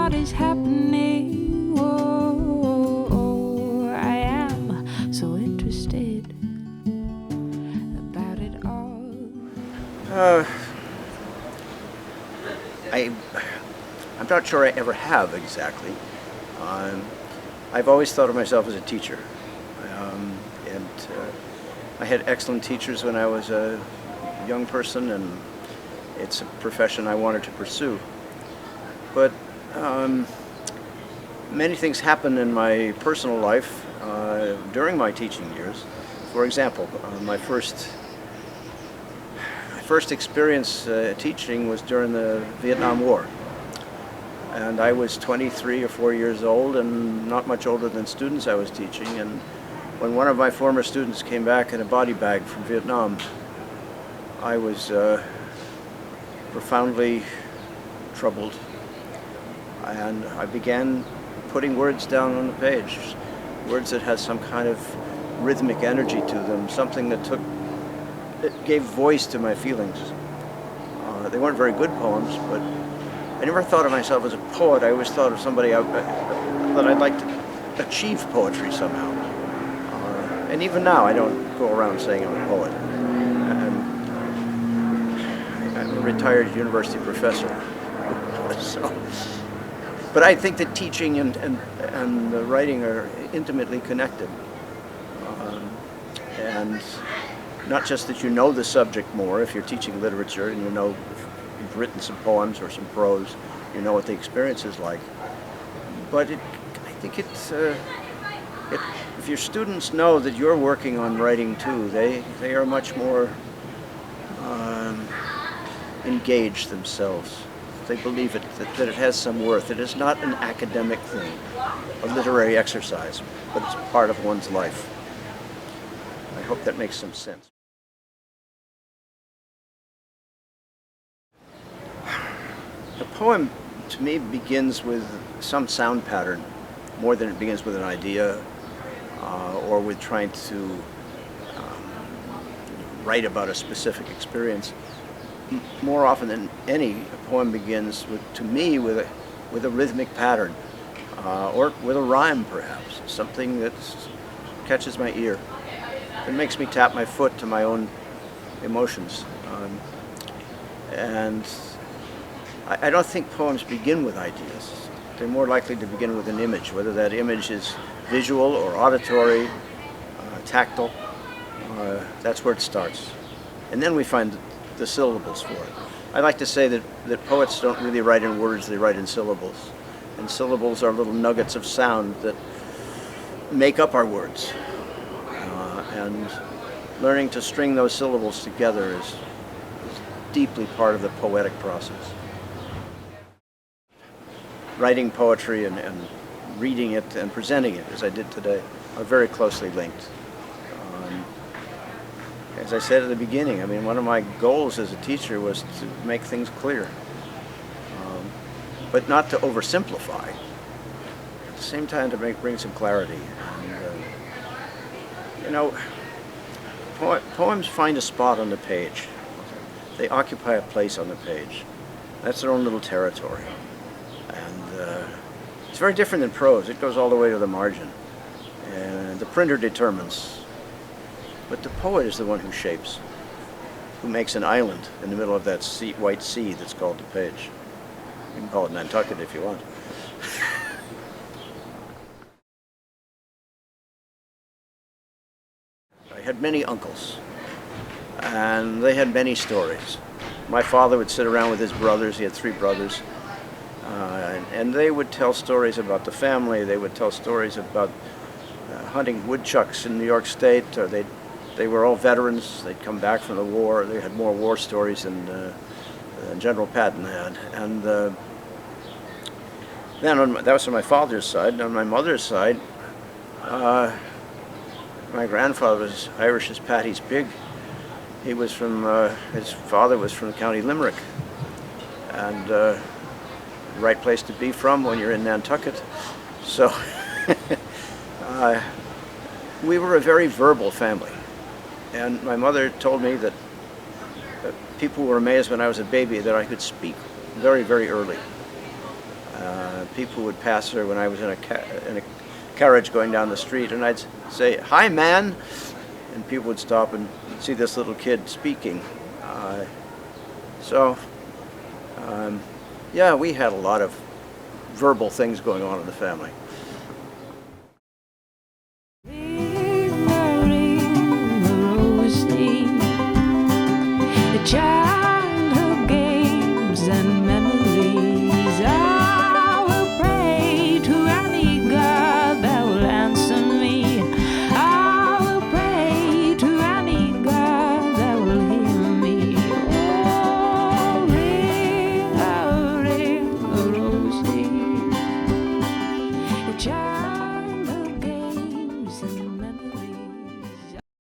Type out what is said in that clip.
what is happening. Oh, I am so interested about it all. I'm not sure I ever have exactly. I've always thought of myself as a teacher. I had excellent teachers when I was a young person, and it's a profession I wanted to pursue. But many things happened in my personal life during my teaching years. For example, my first experience teaching was during the Vietnam War. And I was 23 or 4 years old and not much older than students I was teaching. And when one of my former students came back in a body bag from Vietnam, I was profoundly troubled. And I began putting words down on the page, words that had some kind of rhythmic energy to them, something that gave voice to my feelings. They weren't very good poems, but I never thought of myself as a poet. I always thought of somebody that I'd like to achieve poetry somehow. And even now, I don't go around saying I'm a poet. I'm a retired university professor. But I think that teaching and writing are intimately connected. And not just that you know the subject more if you're teaching literature and you know you've written some poems or some prose, you know what the experience is like. But I think if your students know that you're working on writing too, they are much more engaged themselves. They believe that it has some worth. It is not an academic thing, a literary exercise, but it's part of one's life. I hope that makes some sense. A poem, to me, begins with some sound pattern, more than it begins with an idea or with trying to write about a specific experience. More often than any, a poem begins, to me, with a rhythmic pattern or with a rhyme, perhaps, something that catches my ear. It makes me tap my foot to my own emotions. And I don't think poems begin with ideas. They're more likely to begin with an image, whether that image is visual or auditory, tactile. That's where it starts. And then we find the syllables for it. I like to say that poets don't really write in words, they write in syllables. And syllables are little nuggets of sound that make up our words. And learning to string those syllables together is deeply part of the poetic process. Writing poetry and reading it and presenting it, as I did today, are very closely linked. As I said at the beginning, I mean, one of my goals as a teacher was to make things clear, but not to oversimplify. At the same time, to bring some clarity. And, poems find a spot on the page. They occupy a place on the page. That's their own little territory. And it's very different than prose. It goes all the way to the margin. And the printer determines. But the poet is the one who shapes, who makes an island in the middle of that white sea that's called the page. You can call it Nantucket if you want. I had many uncles, and they had many stories. My father would sit around with his brothers. He had 3 brothers. And they would tell stories about the family. They would tell stories about hunting woodchucks in New York State. Or they were all veterans. They'd come back from the war. They had more war stories than General Patton had. And then that was on my father's side. And on my mother's side, my grandfather was Irish as Paddy's pig. He was from, his father was from County Limerick. And the right place to be from when you're in Nantucket. So we were a very verbal family. And my mother told me that people were amazed when I was a baby that I could speak very, very early. People would pass her when I was in a carriage going down the street, and I'd say, "Hi, man," and people would stop and see this little kid speaking. Yeah, we had a lot of verbal things going on in the family.